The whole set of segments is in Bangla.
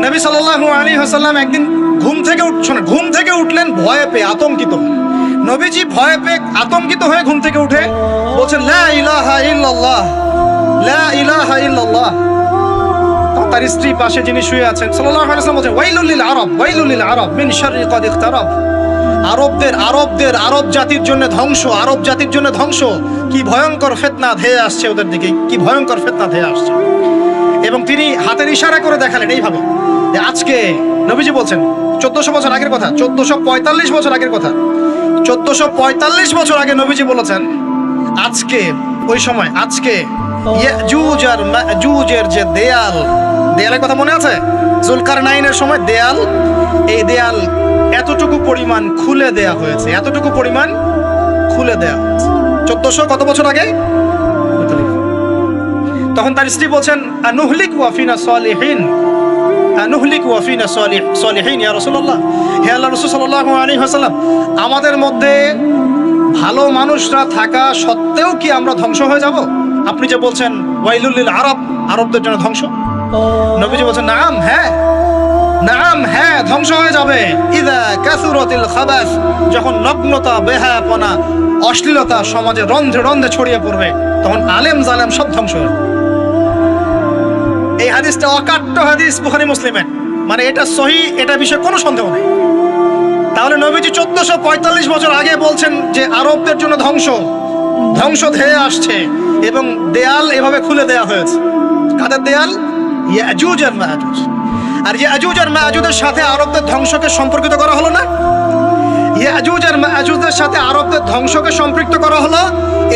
নবী সাল্লাল্লাহু আলাইহি ওয়াসাল্লাম একদিন ঘুম থেকে উঠলেন ভয়ে পেয়ে, আতঙ্কিত। নবীজি ভয়ে পেয়ে আতঙ্কিত হয়ে ঘুম থেকে উঠে বলছেন, লা ইলাহা ইল্লাল্লাহ, লা ইলাহা ইল্লাল্লাহ। তার স্ত্রী পাশে যিনি শুয়ে আছেন সাল্লাল্লাহু আলাইহি ওয়াসাল্লাম বলছেন, ওয়াইলুল লিল আরব, ওয়াইলুল লিল আরব মিন শাররি ক্বাদ ইখতারাব। আরব জাতির জন্য ধ্বংস, আরব জাতির জন্য ধ্বংস। কি ভয়ঙ্কর ফিতনা ধেয়ে আসছে ওদের দিকে, কি ভয়ঙ্কর ফিতনা ধেয়ে আসছে। এবং তিনি হাতের ইশারা করে দেখালেন এইভাবে যে আজকে, নবীজি বলছেন 1400 বছর আগের কথা, 1445 বছর আগের কথা, 1445 বছর আগে নবীজি বলেছেন, আজকে, ওই সময় আজকে ইয়াজুজ আর মাজুজের যে দেয়ালের কথা মনে আছে? জুলকারনাইনের সময় দেয়াল, এই দেয়াল এতটুকু পরিমাণ খুলে দেয়া হয়েছে, এতটুকু পরিমাণ খুলে দেয়া হয়েছে 1400 কত বছর আগে? তখন তার স্ত্রী বলছেন, আনুহলিক ওয়া ফিনা সালিহিন, আনুহলিক ওয়া ফিনা সালিহিন ইয়া রাসূলুল্লাহ। হে আল্লাহর রাসূল সাল্লাল্লাহু আলাইহি ওয়াসাল্লাম, আমাদের মধ্যে ভালো মানুষরা থাকা সত্ত্বেও কি আমরা ধ্বংস হয়ে যাব? আপনি যে বলছেন ওয়াইলুল লিল আরব, আরবদের জন্য ধ্বংস। নবীজি বলছেন, নাম, হ্যাঁ, নাম, হ্যাঁ, ধ্বংস হয়ে যাবে। ইযা কাসুরাতিল খাবাস, যখন নগ্নতা, বেহায়াপনা, অশ্লীলতা সমাজে রন্ধ্রে রন্ধ্রে ছড়িয়ে পড়বে, তখন আলেম জালেম সব ধ্বংস হবে। এই হাদিসটা অকাট্য হাদিস বুখারী মুসলিমের, মানে এটা সহিহ, এটা বিষয়ে কোনো সন্দেহ নেই। তাহলে নবীজি 1445 বছর আগে বলছেন যে আরবদের জন্য ধ্বংস ধেয়ে আসছে, এবং দেয়াল এভাবে খুলে দেয়া হয়েছে। কাদের দেয়াল? ইয়াজুজ আর মাজুজ। আর ইয়াজুজ আর মাজুজের সাথে আরবদের ধ্বংসকে সম্পর্কিত করা হলো না? ইয়াজুজ আর মাজুজের সাথে আরবদের ধ্বংসকে সম্পৃক্ত করা হলো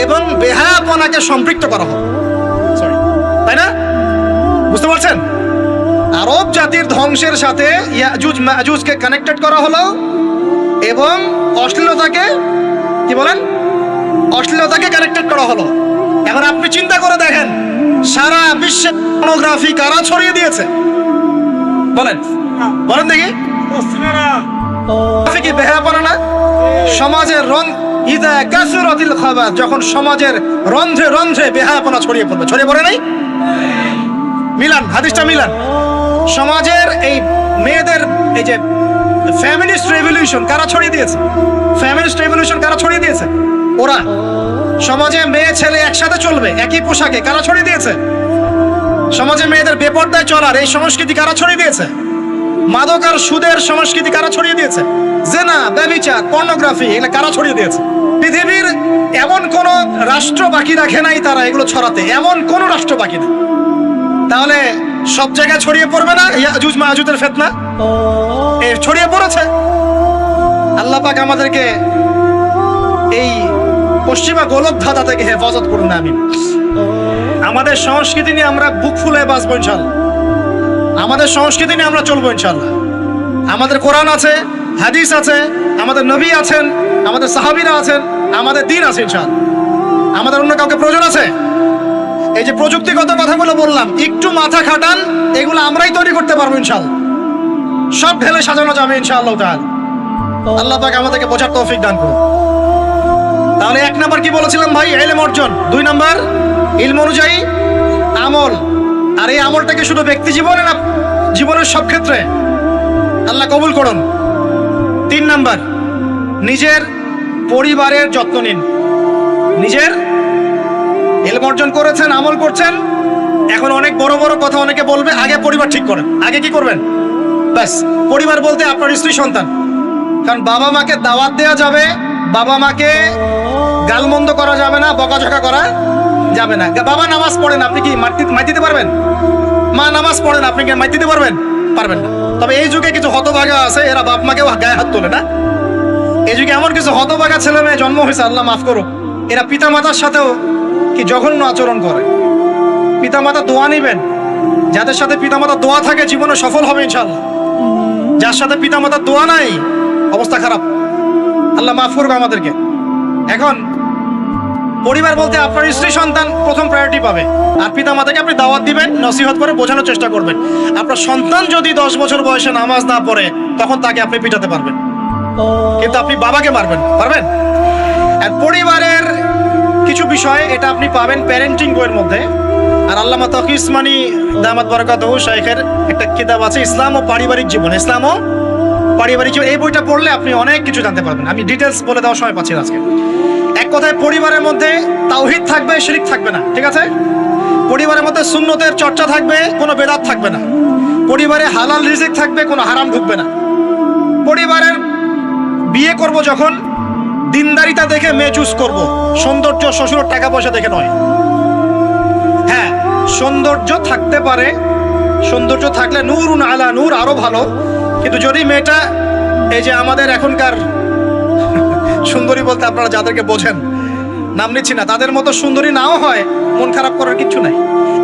এবং বেহায়াপনাকে সম্পৃক্ত করা হলো, সরি, তাই না? বুঝতে পারছেন? আরব জাতির ধ্বংসের সাথে ইয়াজুজ মাজুজকে কানেক্টেড করা হলো এবং অশ্লীলতাকে, কি বলেন, অশ্লীলতাকে কানেক্টেড করা হলো। এখন আপনি চিন্তা করে দেখেন, সারা বিশ্বে পর্নোগ্রাফি কারা ছড়িয়ে দিয়েছে? বলেন দেখি। কি বেহায়াপনা না? সমাজের ইযা কাসুরাতিল খাবাস, যখন সমাজের রন্ধ্রে রন্ধ্রে বেহায়াপনা ছড়িয়ে পড়ে নাই? মিলান, হাদিসটা মিলান। সমাজের এই মেয়েদের, এই যে ফ্যামিলিস্ট রেভলিউশন কারা ছড়িয়ে দিয়েছে? ফ্যামিলিস্ট রেভলিউশন কারা ছড়িয়ে দিয়েছে? ওরা। সমাজে মেয়ে ছেলে একসাথে চলবে একই পোশাকে, কারা ছড়িয়ে দিয়েছে? সমাজে মেয়েদের বেপরদায় চলার এই সংস্কৃতি কারা ছড়িয়ে দিয়েছে? মাদক আর সুদের সংস্কৃতি কারা ছড়িয়ে দিয়েছে? জেনা, ব্যভিচার, পর্নোগ্রাফি, এগুলো কারা ছড়িয়ে দিয়েছে? পৃথিবীর এমন কোন রাষ্ট্র বাকি রাখে নাই তারা এগুলো ছড়াতে, এমন কোন রাষ্ট্র বাকি নেই। তাহলে সব জায়গায় ছড়িয়ে পড়বে না ইয়াজুজ মাজুজের ফিতনা? ছড়িয়ে পড়েছে। আল্লাহ পাক আমাদেরকে এই পশ্চিমা গোলক ধাঁধা থেকে হেফাজত করুন, আমিন। আমাদের সংস্কৃতি নিয়ে আমরা বুক ফুলে বাঁচবো ইনশাআল্লাহ, আমাদের সংস্কৃতি নিয়ে আমরা চলবো ইনশাআল্লাহ। আমাদের কোরআন আছে, হাদিস আছে, আমাদের নবী আছেন, আমাদের সাহাবীরা আছেন, আমাদের দ্বীন আছে ইনশাআল্লাহ। আমাদের অন্য কাউকে প্রয়োজন আছে? এই যে প্রযুক্তিগত কথাগুলো বললাম, একটু মাথা খাটান, এগুলো আমরাই তৈরি করতে পারবো ইনশাআল্লাহ। সব ঢেলে সাজানো যাবে ইনশাআল্লাহ তাআলা। আল্লাহ পাক আমাদেরকে বোঝার তৌফিক দান করুন। তাহলে 1 নাম্বার কি বলেছিলাম ভাই? ইলম অর্জন। 2 নাম্বার ইলম অনুযায়ী আমল। আর এই আমলটাকে শুধু ব্যক্তি জীবনে না, জীবনের সব ক্ষেত্রে আল্লাহ কবুল করুন। 3 নাম্বার নিজের পরিবারের যত্ন নিন। নিজের ইলম অর্জন করেছেন, আমল করছেন, এখন অনেক বড় বড় কথা অনেকে বলবে, আগে পরিবার ঠিক করেন। আগে কি করবেন? ব্যাস, পরিবার বলতে আপনার স্ত্রী সন্তান। কারণ বাবা মাকে দাওয়াত দেওয়া যাবে, বাবা মাকে গালমন্দ করা যাবে না, বকাঝকা করা যাবে না। বাবা নামাজ পড়েন, আপনি কি মাইর দিতে পারবেন? মা নামাজ পড়েন, আপনি কি মাইর দিতে পারবেন? পারবেন না। তবে এই যুগে কিছু হতভাগা আছে, এরা বাপ মাকেও গায়ে হাত তোলে না। এই যুগে এমন কিছু হতভাগা ছেলে মেয়ে জন্ম হয়েছে, আল্লাহ মাফ করুক, এরা পিতা মাতার সাথেও কি জঘন্য আচরণ করে। পিতা মাতা দোয়া নিবেন, যাদের সাথে পিতা মাতার দোয়া থাকে জীবনে সফল হবে ইনশাআল্লাহ। যার সাথে পিতা মাতার দোয়া নাই, অবস্থা খারাপ। আল্লাহ মাফ করবে আমাদেরকে। এখন পরিবার বলতে আপনার স্ত্রী সন্তান প্রথম প্রায়োরিটি পাবে, আর পিতা মাতাকে আপনি দাওয়াত দিবেন, নসিহত করে বোঝানোর চেষ্টা করবেন। আপনার সন্তান যদি 10 বছর বয়সে নামাজ না পড়ে, তখন তাকে আপনি পিটাতে পারবেন, কিন্তু আপনি বাবাকে মারবেন পারবেন? আর পরিবারের কিছু বিষয় এটা আপনি পাবেন প্যারেন্টিং বইয়ের মধ্যে। আর আল্লামা তকি উসমানী দামাত বারাকাতুহু শাইখের একটা কিতাব আছে ইসলাম ও পারিবারিক জীবন, ইসলাম ও পারিবারিক জীবন। এই বইটা পড়লে আপনি অনেক কিছু জানতে পারবেন। আমি ডিটেলস বলে দেওয়ার সময় পাচ্ছি না আজকে। এক কথায় পরিবারের মধ্যে তাওহীদ থাকবে, শিরক থাকবে না, ঠিক আছে? পরিবারের মধ্যে সুন্নতের চর্চা থাকবে, কোনো বেদাত থাকবে না। পরিবারে হালাল রিজিক থাকবে, কোনো হারাম ঢুকবে না। পরিবারের বিয়ে করব যখন দিনদারিতা দেখে মেয়ে চুজ করব, সৌন্দর্য শ্বশুরের টাকা পয়সা দেখে নয়। হ্যাঁ, সৌন্দর্য থাকতে পারে, সৌন্দর্য থাকলে নূরুন আলা নূর, আরো ভালো। কিন্তু যদি মেয়েটা এই যে আমাদের এখনকার সুন্দরী বলতে আপনারা যাদেরকে বোঝেন, নাম নিচ্ছি না, তাদের মতো সুন্দরী নাও হয়, মন খারাপ করার কিচ্ছু নাই।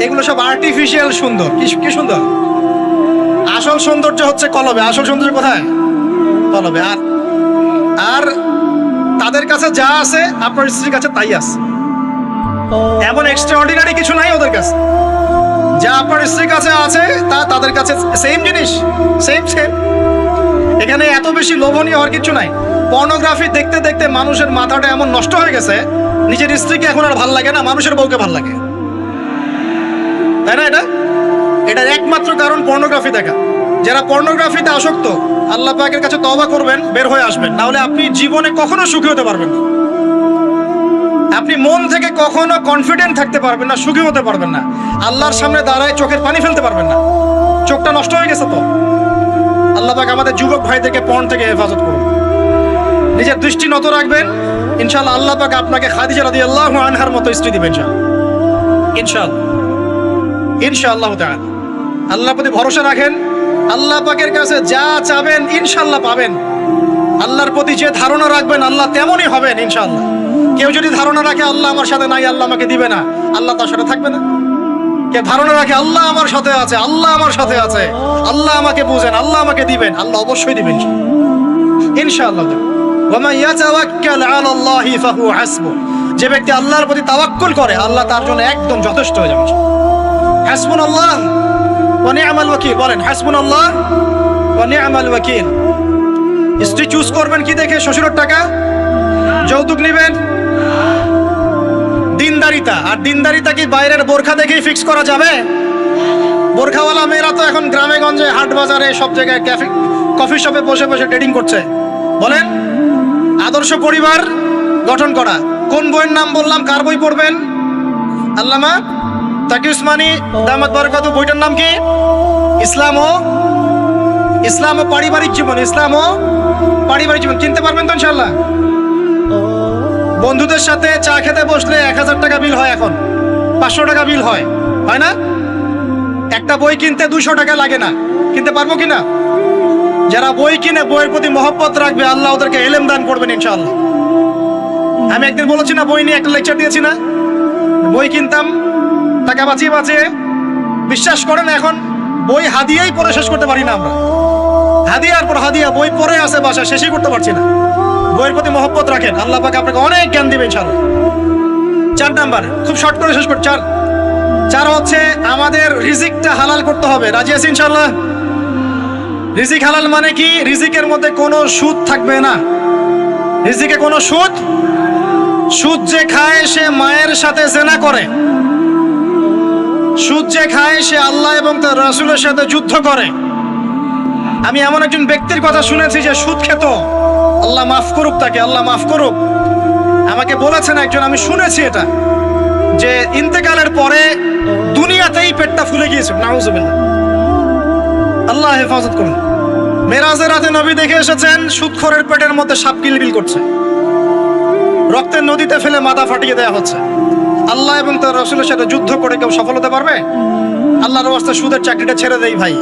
এগুলো সব আর্টিফিশিয়াল সুন্দর। কি সুন্দর? আসল সৌন্দর্য হচ্ছে কলবে। আসল সৌন্দর্য কোথায়? কলবে। আর তাদের কাছে যা আছে আপনার স্ত্রীর কাছে তাই আছে। এমন এক্সট্রাঅর্ডিনারি কিছু নাই ওদের কাছে। যা আপনার স্ত্রীর কাছে আছে তা তাদের কাছে সেম জিনিস, সেম। এখানে এত বেশি লোভনীয় হওয়ার কিছু নাই। পর্নোগ্রাফি দেখতে দেখতে মানুষের মাথাটা এমন নষ্ট হয়ে গেছে, নিজের স্ত্রীকে এখন আর ভাল লাগে না, মানুষের বউকে ভাল লাগে, তাই না? এটার একমাত্র কারণ পর্নোগ্রাফি দেখা। যারা পর্নোগ্রাফিতে আসক্ত, আল্লাহ পাকের কাছে তওবা করবেন, বের হয়ে আসবেন, না হলে আপনি জীবনে কখনো সুখী হতে পারবেন না। আপনি মন থেকে কখনো কনফিডেন্ট থাকতে পারবেন না, সুখী হতে পারবেন না। আল্লাহর সামনে দাঁড়ায় চোখের পানি ফেলতে পারবেন না, চোখটা নষ্ট হয়ে গেছে। তো আল্লাহ পাক আমাদের যুবক ভাইদেরকে পর্ন থেকে হেফাজত করুন। নিজের দৃষ্টি নত রাখবেন, ইনশাআল্লাহ আল্লাহ পাক আপনাকে খাদিজা রাদিয়াল্লাহু আনহার মতো স্ত্রী দিবেন ইনশাআল্লাহ তাআলা। আল্লাহর প্রতি ভরসা রাখেন, আল্লাহ পাকের কাছে যা চাবেন ইনশাআল্লাহ পাবেন। আল্লাহর প্রতি যে ধারণা রাখবেন আল্লাহ তেমনই হবেন ইনশাআল্লাহ। কেউ যদি ধারণা রাখে আল্লাহ আমার সাথে নাই, আল্লাহ আমাকে দিবে না, আল্লাহ তার সাথে থাকবে না। কে ধারণা রাখে আল্লাহ আমার সাথে আছে, আল্লাহ আমার সাথে আছে, আল্লাহ আমাকে বুঝেন, আল্লাহ আমাকে দিবেন, আল্লাহ অবশ্যই দিবেন ইনশাআল্লাহ। ওয়া মান ইয়াতাওয়াক্কাল আলাল্লাহি ফাহুয়া হাসবুহ। যে ব্যক্তি আল্লাহর প্রতি তাওয়াক্কুল করে আল্লাহ তার জন্য একদম যথেষ্ট হয়ে যাবে। হাসবুনাল্লাহ ওয়া নি'মাল ওয়াকিল। বলেন হাসবুনাল্লাহ ওয়া নি'মাল ওয়াকিল। স্ত্রী চুজ করবেন কি দেখে? শ্বশুরের টাকা, যৌতুক নেবেন, দিনদারিতা। আর দিনদারিতা কি বাইরের বোরখা দেখেই ফিক্স করা যাবে? বোরখাওয়ালা মেয়েরা তো এখন গ্রামে গঞ্জে, হাট বাজারে, সব জায়গায় কফি শপে বসে বসে ট্রেডিং করছে। বলেন আদর্শ পরিবার গঠন করা। কোন বইয়ের নাম বললাম? কার বই পড়বেন? আল্লামা তাকি উসমানী দামাত বারাকাতুহু। বইটার নাম কি? ইসলাম ও পারিবারিক জীবন। ইসলাম ও পারিবারিক জীবন। কিনতে পারবেন তো ইনশাআল্লাহ? বন্ধুদের সাথে চা খেতে বসলে 1000 টাকা বিল হয়, এখন 500 টাকা বিল হয় না? একটা বই কিনতে 200 টাকা লাগে না। কিনতে পারবো কিনা? যারা বই কিনে বইয়ের প্রতি মহব্বত রাখবে আল্লাহ ওদেরকে ইলম দান করবেন ইনশাআল্লাহ। আমি একদিন বলেছি না, বই নিয়ে একটা লেকচার দিয়েছি না? বই কিনতাম টাকা বাঁচিয়ে। বিশ্বাস করেন এখন বই হাদিয়াই পড়ে শেষ করতে পারি না আমরা। হাদিয়ার পর হাদিয়া বই পড়ে আছে বাসা, শেষই করতে পারছি না। বইয়ের প্রতি মহব্বত রাখেন, আল্লাহ পাক আপনাকে অনেক জ্ঞান দিবেন ইনশাআল্লাহ। 4 নাম্বার, খুব শর্ট করে শেষ করি। 4 হচ্ছে আমাদের রিজিকটা হালাল করতে হবে। রাজি আছি ইনশাআল্লাহ? রিজিক হালাল মানে কি? রিজিকের মধ্যে কোনো সুদ থাকবে না। রিজিকে কোনো সুদ যে খায় সে মায়ের সাথে জেনা করে। সুদ যে খায় সে আল্লাহ এবং তার রাসূলের সাথে যুদ্ধ করে। আমি এমন একজন ব্যক্তির কথা শুনেছি যে সুদ খেত, আল্লাহ মাফ করুক তাকে, আল্লাহ মাফ করুক। আমাকে বলেছেন একজন, আমি শুনেছি এটা, যে ইন্তেকালের পরে দুনিয়াতেই পেটটা ফুলে গিয়েছিল। নাউজুবিল্লাহ, আল্লাহ হেফাজত করুন। মেরাজের রাতে নবী দেখে এসেছেন সুদখোরের পেটের মধ্যে সাপ কিলবিল করছে, রক্তের নদীতে ফেলে মাথা ফাটিয়ে দেওয়া হচ্ছে। আল্লাহ এবং তার রাসূলের সাথে যুদ্ধ করে কেউ সফল হতে পারবে? আল্লাহর ওয়াস্তে সুদের চাকরিটা ছেড়ে দেই ভাই,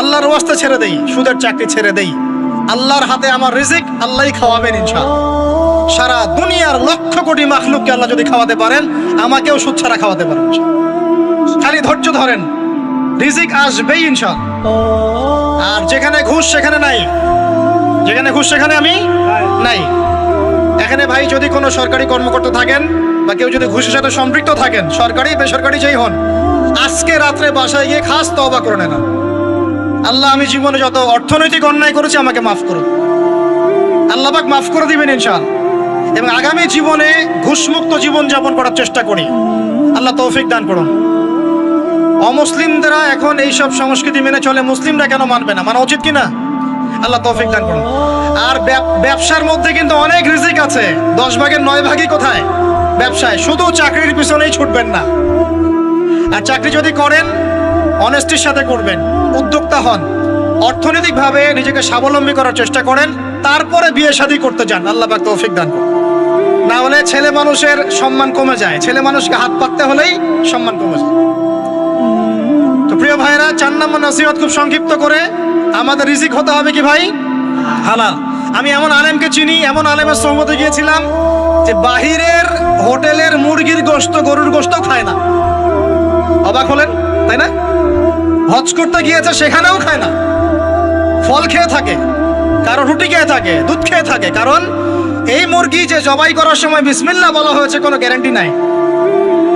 আল্লাহর ওয়াস্তে ছেড়ে দেই, সুদের চাকরি ছেড়ে দেই। আল্লাহর হাতে আমার রিজিক, আল্লাহই খাওয়াবেন ইনশাআল্লাহ। সারা দুনিয়ার লক্ষ কোটি মাখলুককে আল্লাহ যদি খাওয়াতে পারেন, আমাকেও সুদ ছাড়া খাওয়াতে পারেন। খালি ধৈর্য ধরেন, রিজিক আসবেই ইনশাআল্লাহ। আর যেখানে ঘুষ সেখানে নাই, যেখানে ঘুষ সেখানে আমি নাই। এখানে ভাই যদি কোনো সরকারি কর্মকর্তা থাকেন বা কেউ যদি ঘুষের সাথে সম্পৃক্ত থাকেন, সরকারি বেসরকারি যেই হন, আজকে রাত্রে বাসায় গিয়ে খাস তওবা করে নেন। আল্লাহ, আমি জীবনে যত অর্থনৈতিক অন্যায় করেছি আমাকে মাফ করুন। আল্লাহ পাক মাফ করে দিবেন ইনশাআল্লাহ। এবং আগামী জীবনে ঘুষমুক্ত জীবন যাপন করার চেষ্টা করি। আল্লাহ তৌফিক দান করুন। অমুসলিমরা এখন এইসব সংস্কৃতি মেনে চলে, মুসলিমরা কেন মানবে না? মানা উচিত কিনা? আল্লাহ তৌফিক দান করুন। আর ব্যবসার মধ্যে কিন্তু অনেক রিজিক আছে। 10 ভাগের 9 ভাগই কোথায়? ব্যবসায়। শুধু চাকরির পিছনেই ছুটবেন না। আর চাকরি যদি করেন অনেস্টির সাথে করবেন, উদ্যোক্তা হন, অর্থনৈতিকভাবে নিজেকে স্বাবলম্বী করার চেষ্টা করেন, তারপরে বিয়ে শাদী করতে যান। আল্লাহ পাক তৌফিক দান করুন। না হলে ছেলে মানুষের সম্মান কমে যায়। ছেলে মানুষকে হাত পাততে হলেই সম্মান কমে যায়। তো প্রিয় ভাইরা, 4 নম্বর নসিহত খুব সংক্ষিপ্ত করে, আমাদের রিজিক হতে হবে কি ভাই? হালাল। আমি এমন আলেমকে চিনি, এমন আলেমের সোহবতে গিয়েছিলাম যে বাহিরের হোটেলের মুরগির গোশত, গরুর গোশত খায় না। অবাক হলেন তাই না? হজ করতে গিয়েছে, সেখানেও খায় না। ফল খেয়ে থাকে, কারো রুটি খেয়ে থাকে, দুধ খেয়ে থাকে। কারণ এই মুরগি যে জবাই করার সময় বিসমিল্লাহ বলা হয়েছে কোনো গ্যারান্টি নাই।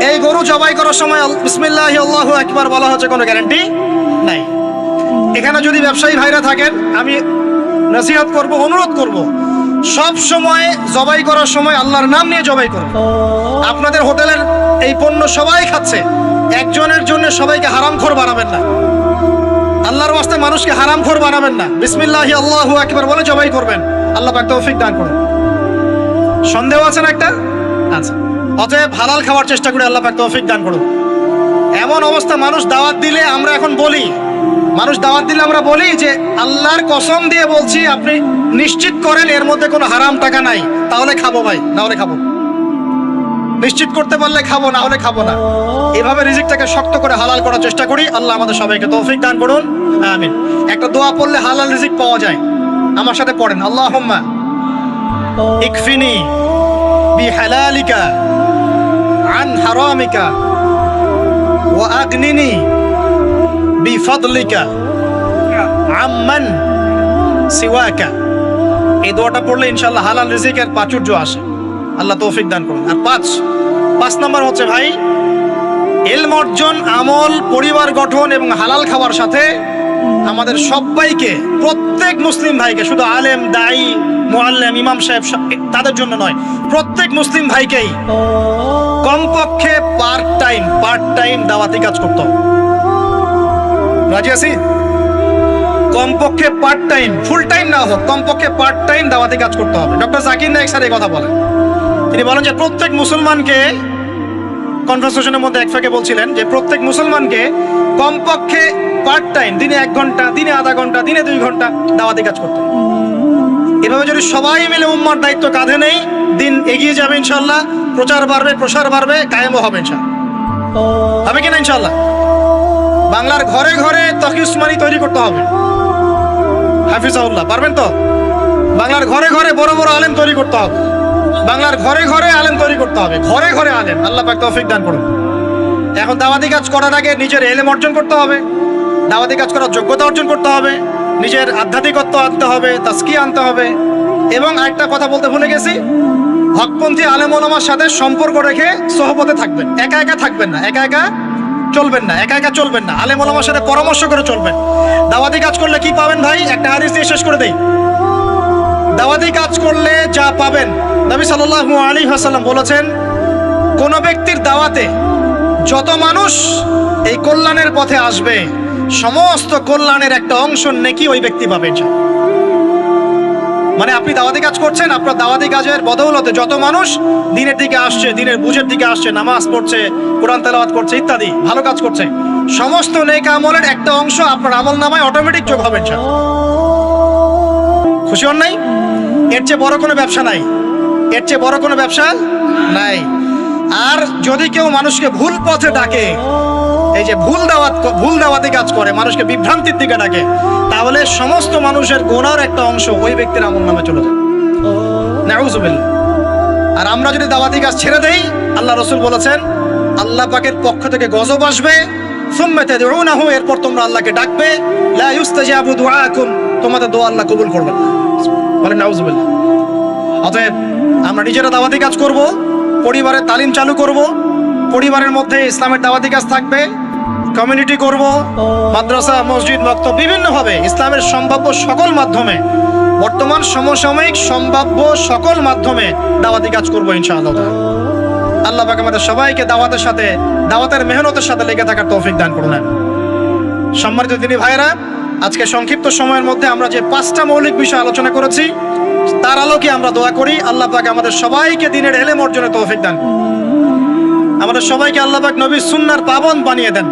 এই গরু জবাই করার সময় বিসমিল্লাহি আল্লাহু আকবার বলা হয়েছে কোনো গ্যারান্টি নাই। এখানে যদি ব্যবসায়ী ভাইরা থাকেন, আমি নসিহত করব, অনুরোধ করব, সব সময় জবাই করার সময় আল্লাহর নাম নিয়ে জবাই করুন। আপনাদের হোটেলের এই পণ্য সবাই খাচ্ছে, একজনের জন্য সবাইকে হারামখোর বানাবেন না। আল্লাহর ওয়াস্তে মানুষকে হারামখোর বানাবেন না। বিসমিল্লাহি আল্লাহু আকবার বলে জবাই করবেন। আল্লাহ পাক তৌফিক দান করুন। সন্দেহ আছে না একটা? আচ্ছা, অতএব হালাল খাওয়ার চেষ্টা করে আল্লাহ পাক তৌফিক দান করুন। এমন অবস্থা, মানুষ দাওয়াত দিলে আমরা এখন বলি, আমরা বলি যে আল্লাহর কসম দিয়ে বলছি, আপনি নিশ্চিত করেন এর মধ্যে কোনো হারাম টাকা নাই, তাহলে খাবো ভাই, না হলে খাবো। নিশ্চিত করতে পারলে খাবো, না হলে খাবো না। এভাবে রিজিকটাকে শক্ত করে হালাল করার চেষ্টা করি। আল্লাহ আমাদের সবাইকে তৌফিক দান করুন, আমিন। একটা দোয়া পড়লে হালাল রিজিক পাওয়া যায়। আমার সাথে পড়েন, আল্লাহুম্মা ইকফিনি বিহালালিকা আন হারামিকা ওয়া আগনিনি বিফাদলিকা আম্মান সিওয়াকা। এই দোয়াটা পড়লে ইনশাআল্লাহ হালাল রিজিকের প্রাচুর্য আসে। আল্লাহ তৌফিক দান করুন। আর 5 নম্বর হচ্ছে ভাই, ইলম অর্জন, আমল, পরিবার গঠন এবং হালাল খাওয়ার সাথে আমাদের সবাইকে, প্রত্যেক মুসলিম ভাইকে, শুধু আলেম, দায়ী, মুআল্লিম, ইমাম সাহেব তাদের জন্য নয়, প্রত্যেক মুসলিম ভাইকেই কমপক্ষে পার্ট টাইম দাওয়াতি কাজ করতে হবে। রাজি আছি? কমপক্ষে পার্ট টাইম, ফুল টাইম না হোক, কমপক্ষে পার্ট টাইম দাওয়াতি কাজ করতে হবে। ডক্টর জাকির নায়েক স্যার এই কথা বলেন। তিনি বলেন যে প্রত্যেক মুসলমানকে, কনভারসেশনের মধ্যে এক ফাঁকে বলছিলেন যে প্রত্যেক মুসলমানকে কমপক্ষে পার্ট টাইম, দিনে 1 ঘন্টা, দিনে আধা ঘন্টা, দিনে 2 ঘন্টা দাওয়াতি কাজ করতে হবে। এভাবে যদি সবাই মিলে উম্মার দায়িত্ব কাঁধে নেই, দিন এগিয়ে যাবে ইনশাআল্লাহ। প্রচার বাড়বে, প্রসার বাড়বে, কায়েমও হবে ইনশাআল্লাহ। হবে কিনা ইনশাআল্লাহ? বাংলার ঘরে ঘরে তকি উসমানী তৈরি করতে হবে। হাফিজাহুল্লাহ, পারবেন তো? বাংলার ঘরে ঘরে বড় বড় আলেম তৈরি করতে হবে। বাংলার ঘরে ঘরে আলেম তৈরি করতে হবে, ঘরে ঘরে আলেম। আল্লাহ পাক তৌফিক দান করুন। এখন দাওয়াতি কাজ করার আগে নিজের ইলম অর্জন করতে হবে, দাওয়াতি কাজ করার যোগ্যতা অর্জন করতে হবে, নিজের আধ্যাত্মিকত্ব আনতে হবে, তাজকিয়া আনতে হবে। এবং আরেকটা কথা বলতে ভুলে গেছি, হকপন্থী আলেম ওলামার সাথে সম্পর্ক রেখে সোহবতে থাকবেন। একা একা থাকবেন না, একা একা চলবেন না। আলেম ওলামার সাথে পরামর্শ করে চলবেন। দাওয়াতি কাজ করলে কি পাবেন ভাই? একটা হাদিস দিয়ে শেষ করে দেই। দাওয়াতি কাজ করলে যা পাবেন, নবী সাল্লাল্লাহু আলাইহি ওয়াসাল্লাম বলেছেন, কোন ব্যক্তির দাওয়াতে যত মানুষ এই কল্যাণের পথে আসবে, সমস্ত কল্যাণের একটা অংশ নেকি ওই ব্যক্তি পাবে। মানে আপনি দাওয়াতি কাজ করছেন, আপনার দাওয়াতি কাজের বদৌলতে যত মানুষ দিনের দিকে আসছে, দিনের বুঝের দিকে আসছে, নামাজ পড়ছে, কোরআন তেলাওয়াত করছে, ইত্যাদি ভালো কাজ করছে, সমস্ত নেক আমলের একটা অংশ আপনার আমল নামায় অটোমেটিক যোগ হবে। খুশি হন নাই? এর চেয়ে বড় কোনো ব্যবসা নাই। আর যদি কেউ মানুষকে ভুল পথে ডাকে, এই যে ভুল দাওয়াতি কাজ করে, মানুষকে বিভ্রান্তির দিকে ডাকে, তাহলে সমস্ত মানুষের গুনার একটা অংশ ওই ব্যক্তির আমল নামে চলে যায়। নাউযুবিল্লাহ। আর আমরা যদি দাওয়াতি কাজ ছেড়ে দেই, আল্লাহ রাসূল বলেছেন আল্লাহ পাকের পক্ষ থেকে গজব আসবে। সুম্মা তাদউনাহু, এরপর তোমরা আল্লাহকে ডাকবে, লা ইউস্তাজাবু দুআকুম, তোমাদের দোয়া আল্লাহ কবুল করবেন না। বলেন নাউযুবিল্লাহ। অতএব আমরা নিজেরা দাওয়াতি কাজ করব, পরিবারের তালিম চালু করব, পরিবারের মধ্যে ইসলামের দাওয়াতি কাজ থাকবে, কমিউনিটি করব, মাদ্রাসা, মসজিদ, মক্তব, বিভিন্নভাবে ইসলামের সম্ভাব্য সকল মাধ্যমে, বর্তমান সমসাময়িক সম্ভাব্য সকল মাধ্যমে দাওয়াতি কাজ করব ইনশাআল্লাহ। আল্লাহ পাক আমাদের সবাইকে দাওয়াতের সাথে, দাওয়াতের মেহনতের সাথে লেগে থাকার তৌফিক দান করুন। সম্মানিত দিনী ভাইরা, আজকে সংক্ষিপ্ত সময়ের মধ্যে আমরা যে 5টা মৌলিক বিষয় আলোচনা করেছি, তার আলোকে আমরা দোয়া করি আল্লাহ পাক আমাদের সবাইকে দ্বীনের ইলম অর্জনের তৌফিক দান, আমাদের সবাইকে আল্লাহ পাক নবীর সুন্নাহর পাবন্দ বানিয়ে দেন।